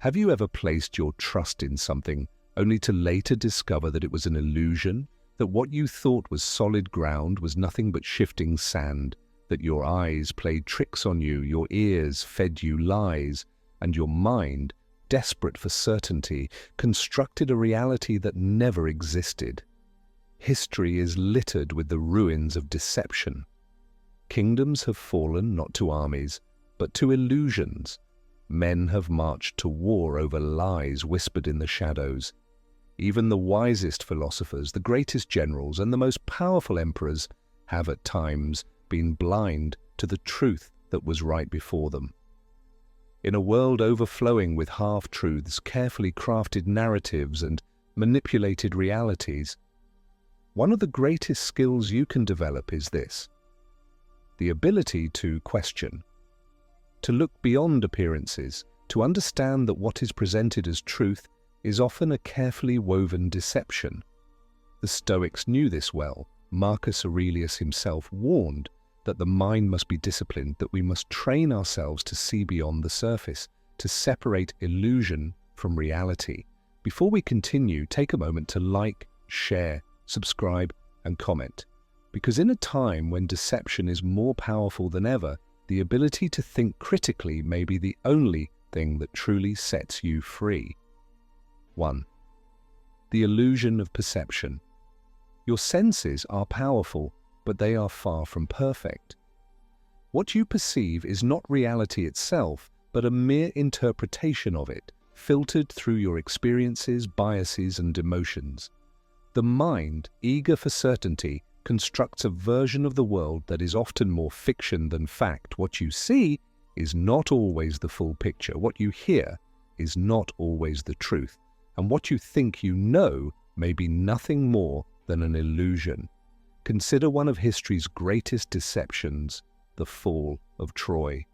Have you ever placed your trust in something only to later discover that it was an illusion, that what you thought was solid ground was nothing but shifting sand, that your eyes played tricks on you, your ears fed you lies, and your mind, desperate for certainty, constructed a reality that never existed? History is littered with the ruins of deception. Kingdoms have fallen not to armies, but to illusions. Men have marched to war over lies whispered in the shadows. Even the wisest philosophers, the greatest generals, and the most powerful emperors have at times been blind to the truth that was right before them. In a world overflowing with half-truths, carefully crafted narratives, and manipulated realities, one of the greatest skills you can develop is this: the ability to question, to look beyond appearances, to understand that what is presented as truth is often a carefully woven deception. The Stoics knew this well. Marcus Aurelius himself warned that the mind must be disciplined, that we must train ourselves to see beyond the surface, to separate illusion from reality. Before we continue, take a moment to like, share, subscribe, and comment. Because in a time when deception is more powerful than ever, the ability to think critically may be the only thing that truly sets you free. 1. The illusion of perception. Your senses are powerful, but they are far from perfect. What you perceive is not reality itself, but a mere interpretation of it, filtered through your experiences, biases, and emotions. The mind, eager for certainty, constructs a version of the world that is often more fiction than fact. What you see is not always the full picture. What you hear is not always the truth. And what you think you know may be nothing more than an illusion. Consider one of history's greatest deceptions, the fall of Troy.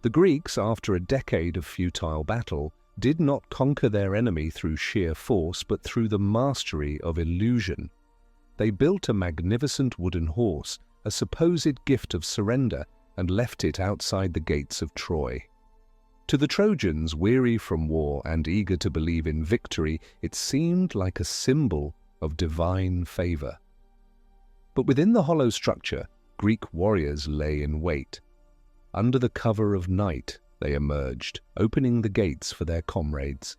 The Greeks, after a decade of futile battle, did not conquer their enemy through sheer force, but through the mastery of illusion. They built a magnificent wooden horse, a supposed gift of surrender, and left it outside the gates of Troy. To the Trojans, weary from war and eager to believe in victory, it seemed like a symbol of divine favor. But within the hollow structure, Greek warriors lay in wait. Under the cover of night, they emerged, opening the gates for their comrades.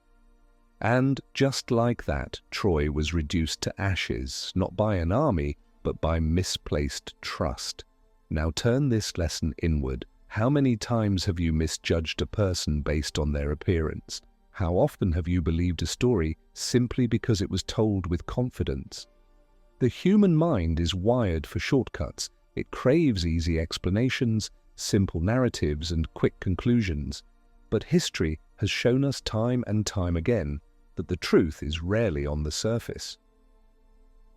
And just like that, Troy was reduced to ashes, not by an army, but by misplaced trust. Now turn this lesson inward. How many times have you misjudged a person based on their appearance? How often have you believed a story simply because it was told with confidence? The human mind is wired for shortcuts. It craves easy explanations, simple narratives, and quick conclusions. But history has shown us time and time again that the truth is rarely on the surface.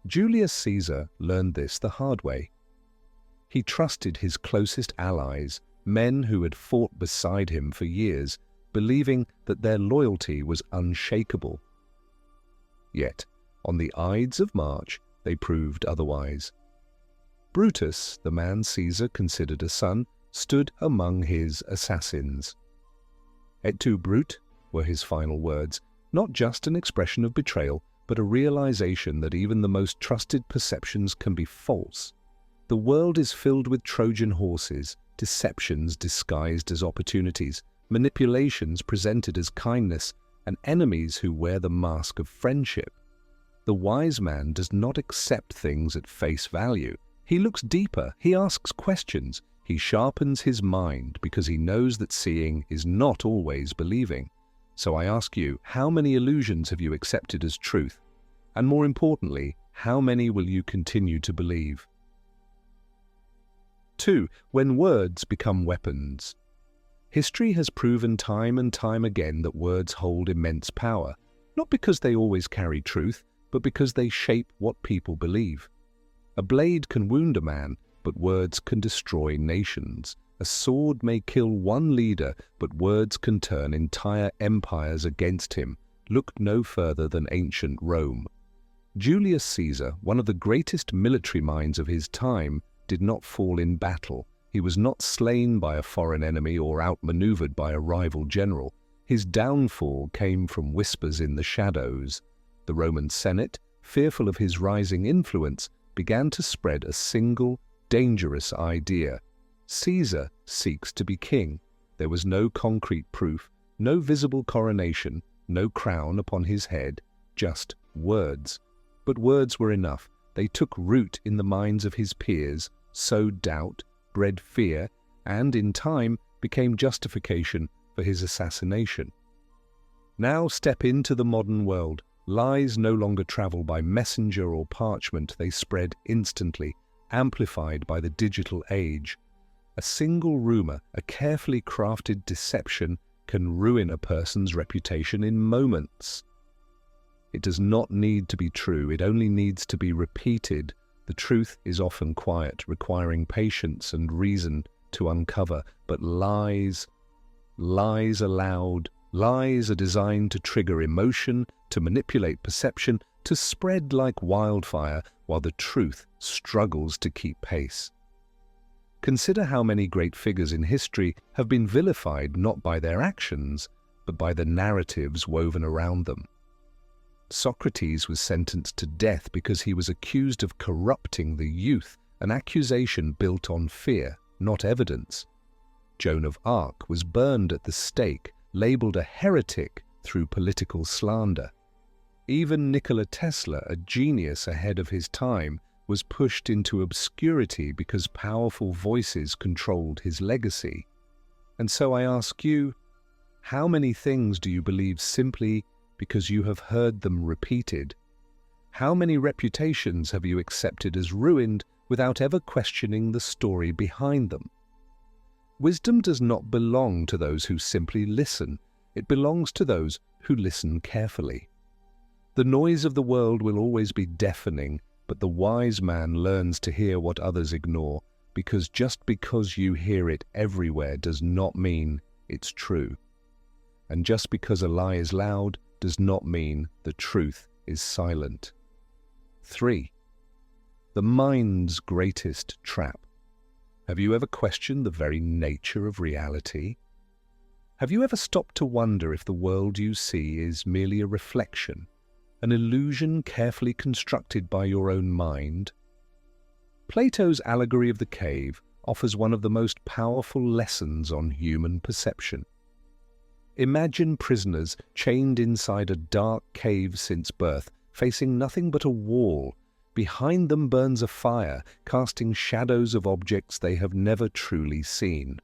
Julius Caesar learned this the hard way. He trusted his closest allies, men who had fought beside him for years, believing that their loyalty was unshakable. Yet, on the Ides of March, they proved otherwise. Brutus, the man Caesar considered a son, stood among his assassins. Et tu, Brute, were his final words, not just an expression of betrayal, but a realization that even the most trusted perceptions can be false. The world is filled with Trojan horses, deceptions disguised as opportunities, manipulations presented as kindness, and enemies who wear the mask of friendship. The wise man does not accept things at face value. He looks deeper, he asks questions, he sharpens his mind because he knows that seeing is not always believing. So I ask you, how many illusions have you accepted as truth? And more importantly, how many will you continue to believe? 2. When words become weapons. History has proven time and time again that words hold immense power, not because they always carry truth, but because they shape what people believe. A blade can wound a man, but words can destroy nations. A sword may kill one leader, but words can turn entire empires against him. Look no further than ancient Rome. Julius Caesar, one of the greatest military minds of his time, did not fall in battle. He was not slain by a foreign enemy or outmaneuvered by a rival general. His downfall came from whispers in the shadows. The Roman Senate, fearful of his rising influence, began to spread a single, dangerous idea. Caesar seeks to be king. There was no concrete proof, no visible coronation, no crown upon his head, just words. But words were enough. They took root in the minds of his peers, sowed doubt, bred fear, and in time became justification for his assassination. Now step into the modern world. Lies no longer travel by messenger or parchment, they spread instantly, amplified by the digital age. A single rumor, a carefully crafted deception, can ruin a person's reputation in moments. It does not need to be true, it only needs to be repeated. The truth is often quiet, requiring patience and reason to uncover, but lies are loud. Lies are designed to trigger emotion, to manipulate perception, to spread like wildfire, while the truth struggles to keep pace. Consider how many great figures in history have been vilified not by their actions, but by the narratives woven around them. Socrates was sentenced to death because he was accused of corrupting the youth, an accusation built on fear, not evidence. Joan of Arc was burned at the stake, labeled a heretic through political slander. Even Nikola Tesla, a genius ahead of his time, was pushed into obscurity because powerful voices controlled his legacy. And so I ask you, how many things do you believe simply because you have heard them repeated? How many reputations have you accepted as ruined without ever questioning the story behind them? Wisdom does not belong to those who simply listen. It belongs to those who listen carefully. The noise of the world will always be deafening, but the wise man learns to hear what others ignore, because just because you hear it everywhere does not mean it's true. And just because a lie is loud does not mean the truth is silent. 3. The mind's greatest trap. Have you ever questioned the very nature of reality? Have you ever stopped to wonder if the world you see is merely a reflection, an illusion carefully constructed by your own mind? Plato's allegory of the cave offers one of the most powerful lessons on human perception. Imagine prisoners chained inside a dark cave since birth, facing nothing but a wall. Behind them burns a fire, casting shadows of objects they have never truly seen.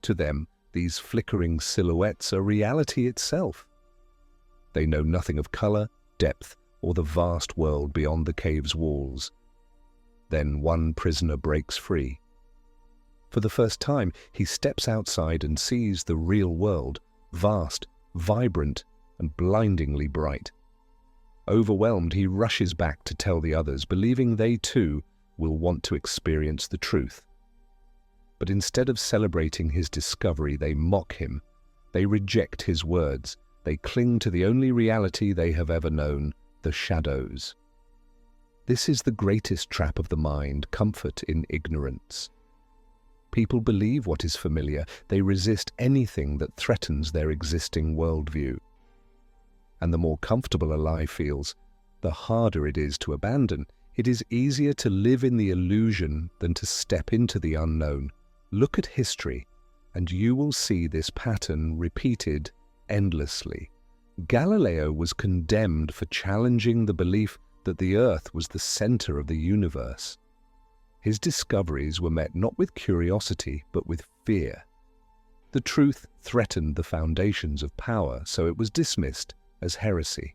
To them, these flickering silhouettes are reality itself. They know nothing of color, depth, or the vast world beyond the cave's walls. Then one prisoner breaks free. For the first time, he steps outside and sees the real world, vast, vibrant, and blindingly bright. Overwhelmed, he rushes back to tell the others, believing they too will want to experience the truth. But instead of celebrating his discovery, they mock him. They reject his words. They cling to the only reality they have ever known, the shadows. This is the greatest trap of the mind, comfort in ignorance. People believe what is familiar. They resist anything that threatens their existing worldview. And the more comfortable a lie feels, the harder it is to abandon. It is easier to live in the illusion than to step into the unknown. Look at history, and you will see this pattern repeated endlessly. Galileo was condemned for challenging the belief that the Earth was the center of the universe. His discoveries were met not with curiosity, but with fear. The truth threatened the foundations of power, so it was dismissed as heresy.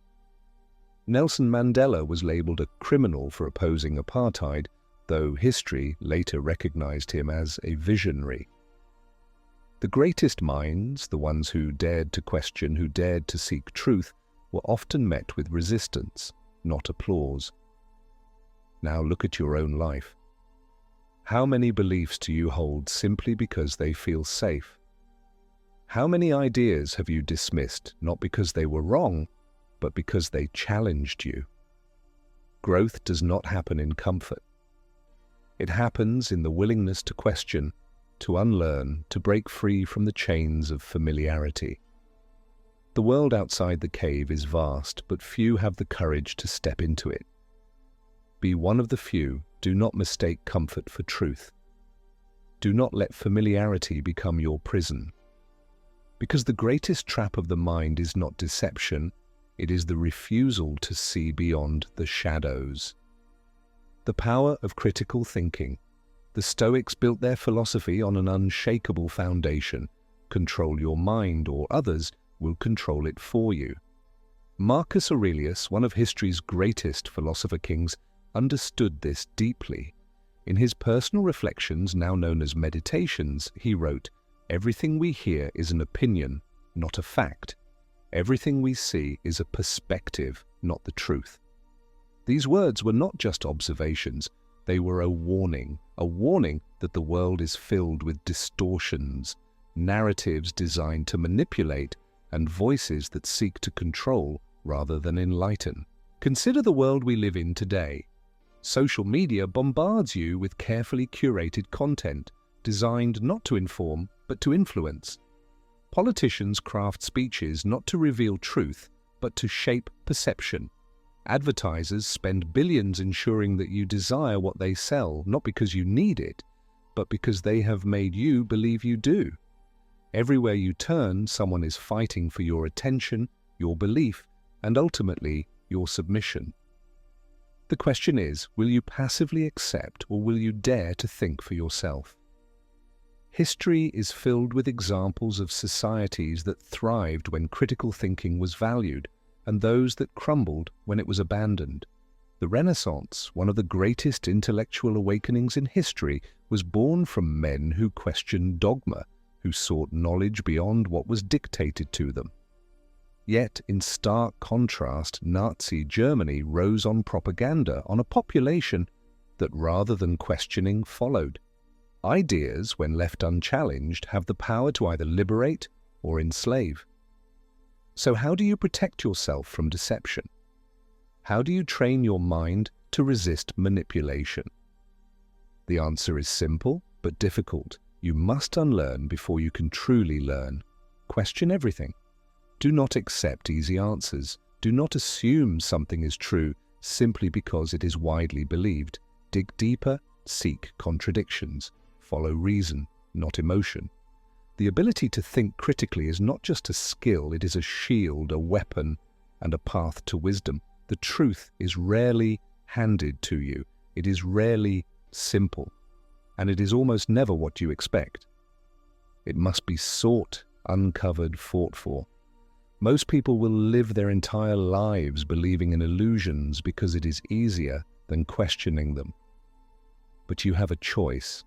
Nelson Mandela was labeled a criminal for opposing apartheid, though history later recognized him as a visionary. The greatest minds, the ones who dared to question, who dared to seek truth, were often met with resistance, not applause. Now look at your own life. How many beliefs do you hold simply because they feel safe? How many ideas have you dismissed, not because they were wrong, but because they challenged you? Growth does not happen in comfort. It happens in the willingness to question, to unlearn, to break free from the chains of familiarity. The world outside the cave is vast, but few have the courage to step into it. Be one of the few. Do not mistake comfort for truth. Do not let familiarity become your prison. Because the greatest trap of the mind is not deception, it is the refusal to see beyond the shadows. The power of critical thinking. The Stoics built their philosophy on an unshakable foundation. Control your mind, or others will control it for you. Marcus Aurelius, one of history's greatest philosopher kings, understood this deeply. In his personal reflections, now known as meditations, he wrote, "Everything we hear is an opinion, not a fact. Everything we see is a perspective, not the truth." These words were not just observations, they were a warning that the world is filled with distortions, narratives designed to manipulate, and voices that seek to control rather than enlighten. Consider the world we live in today. Social media bombards you with carefully curated content, designed not to inform, but to influence. Politicians craft speeches not to reveal truth, but to shape perception. Advertisers spend billions ensuring that you desire what they sell, not because you need it, but because they have made you believe you do. Everywhere you turn, someone is fighting for your attention, your belief, and ultimately, your submission. The question is, will you passively accept, or will you dare to think for yourself? History is filled with examples of societies that thrived when critical thinking was valued, and those that crumbled when it was abandoned. The Renaissance, one of the greatest intellectual awakenings in history, was born from men who questioned dogma, who sought knowledge beyond what was dictated to them. Yet, in stark contrast, Nazi Germany rose on propaganda on a population that, rather than questioning, followed. Ideas, when left unchallenged, have the power to either liberate or enslave. So how do you protect yourself from deception? How do you train your mind to resist manipulation? The answer is simple, but difficult. You must unlearn before you can truly learn. Question everything. Do not accept easy answers. Do not assume something is true simply because it is widely believed. Dig deeper, seek contradictions. Follow reason, not emotion. The ability to think critically is not just a skill, it is a shield, a weapon, and a path to wisdom. The truth is rarely handed to you. It is rarely simple, and it is almost never what you expect. It must be sought, uncovered, fought for. Most people will live their entire lives believing in illusions because it is easier than questioning them. But you have a choice.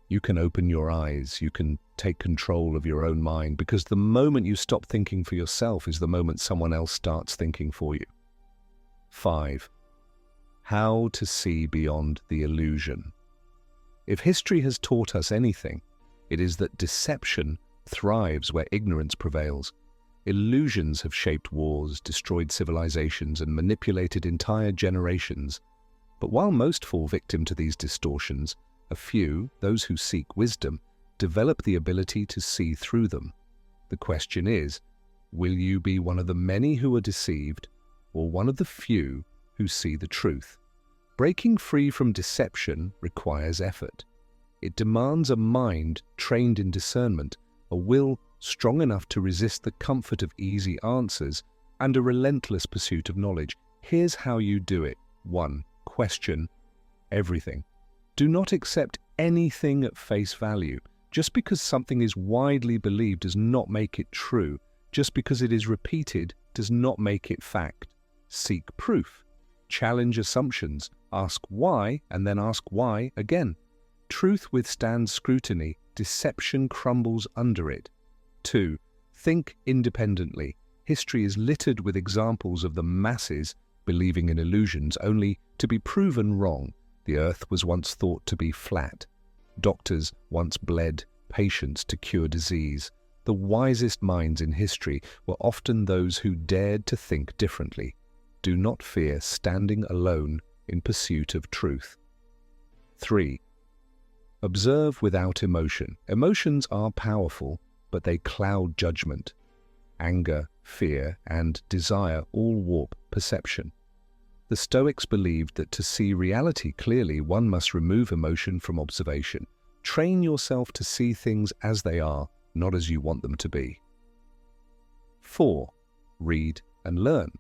You can open your eyes, you can take control of your own mind, because the moment you stop thinking for yourself is the moment someone else starts thinking for you. 5. How to see beyond the illusion. If history has taught us anything, it is that deception thrives where ignorance prevails. Illusions have shaped wars, destroyed civilizations, and manipulated entire generations. But while most fall victim to these distortions, a few, those who seek wisdom, develop the ability to see through them. The question is, will you be one of the many who are deceived, or one of the few who see the truth? Breaking free from deception requires effort. It demands a mind trained in discernment, a will strong enough to resist the comfort of easy answers, and a relentless pursuit of knowledge. Here's how you do it. 1. Question everything. Do not accept anything at face value. Just because something is widely believed does not make it true. Just because it is repeated does not make it fact. Seek proof. Challenge assumptions. Ask why, and then ask why again. Truth withstands scrutiny. Deception crumbles under it. 2. Think independently. History is littered with examples of the masses believing in illusions only to be proven wrong. The earth was once thought to be flat. Doctors once bled patients to cure disease. The wisest minds in history were often those who dared to think differently. Do not fear standing alone in pursuit of truth. 3. Observe without emotion. Emotions are powerful, but they cloud judgment. Anger, fear, and desire all warp perception. The Stoics believed that to see reality clearly, one must remove emotion from observation. Train yourself to see things as they are, not as you want them to be. 4. Read and learn.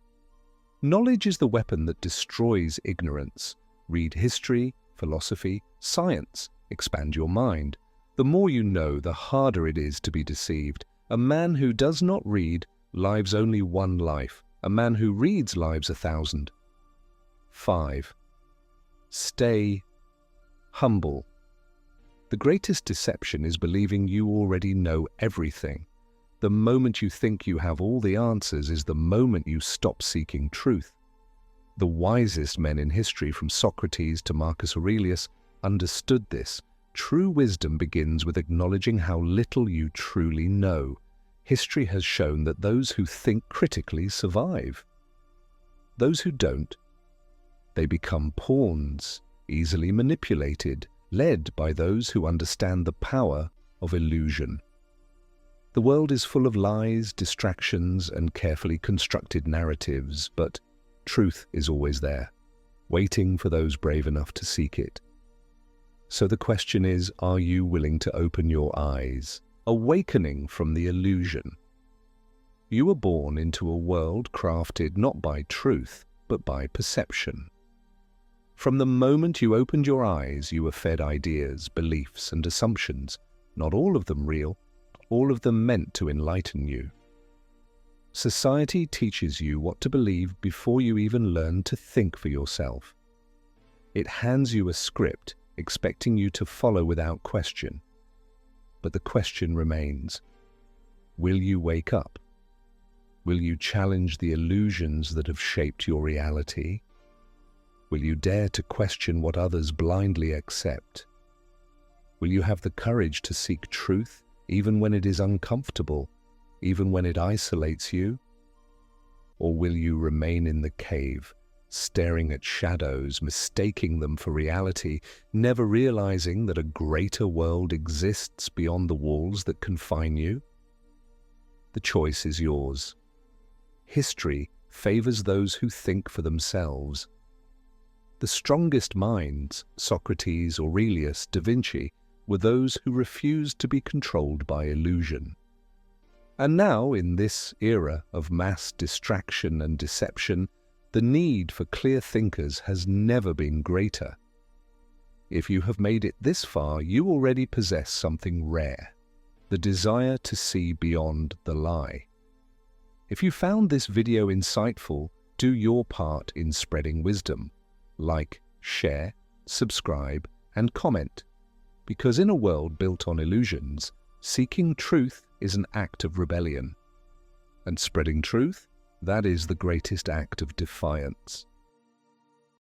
Knowledge is the weapon that destroys ignorance. Read history, philosophy, science. Expand your mind. The more you know, the harder it is to be deceived. A man who does not read lives only one life. A man who reads lives 1,000. 5. Stay humble. The greatest deception is believing you already know everything. The moment you think you have all the answers is the moment you stop seeking truth. The wisest men in history, from Socrates to Marcus Aurelius, understood this. True wisdom begins with acknowledging how little you truly know. History has shown that those who think critically survive. Those who don't, they become pawns, easily manipulated, led by those who understand the power of illusion. The world is full of lies, distractions, and carefully constructed narratives, but truth is always there, waiting for those brave enough to seek it. So the question is, are you willing to open your eyes, awakening from the illusion? You were born into a world crafted not by truth, but by perception. From the moment you opened your eyes, you were fed ideas, beliefs, and assumptions, not all of them real, all of them meant to enlighten you. Society teaches you what to believe before you even learn to think for yourself. It hands you a script, expecting you to follow without question. But the question remains, will you wake up? Will you challenge the illusions that have shaped your reality? Will you dare to question what others blindly accept? Will you have the courage to seek truth, even when it is uncomfortable, even when it isolates you? Or will you remain in the cave, staring at shadows, mistaking them for reality, never realizing that a greater world exists beyond the walls that confine you? The choice is yours. History favors those who think for themselves. The strongest minds, Socrates, Aurelius, Da Vinci, were those who refused to be controlled by illusion. And now, in this era of mass distraction and deception, the need for clear thinkers has never been greater. If you have made it this far, you already possess something rare, the desire to see beyond the lie. If you found this video insightful, do your part in spreading wisdom. Like, share, subscribe, and comment. Because in a world built on illusions, seeking truth is an act of rebellion. And spreading truth, that is the greatest act of defiance.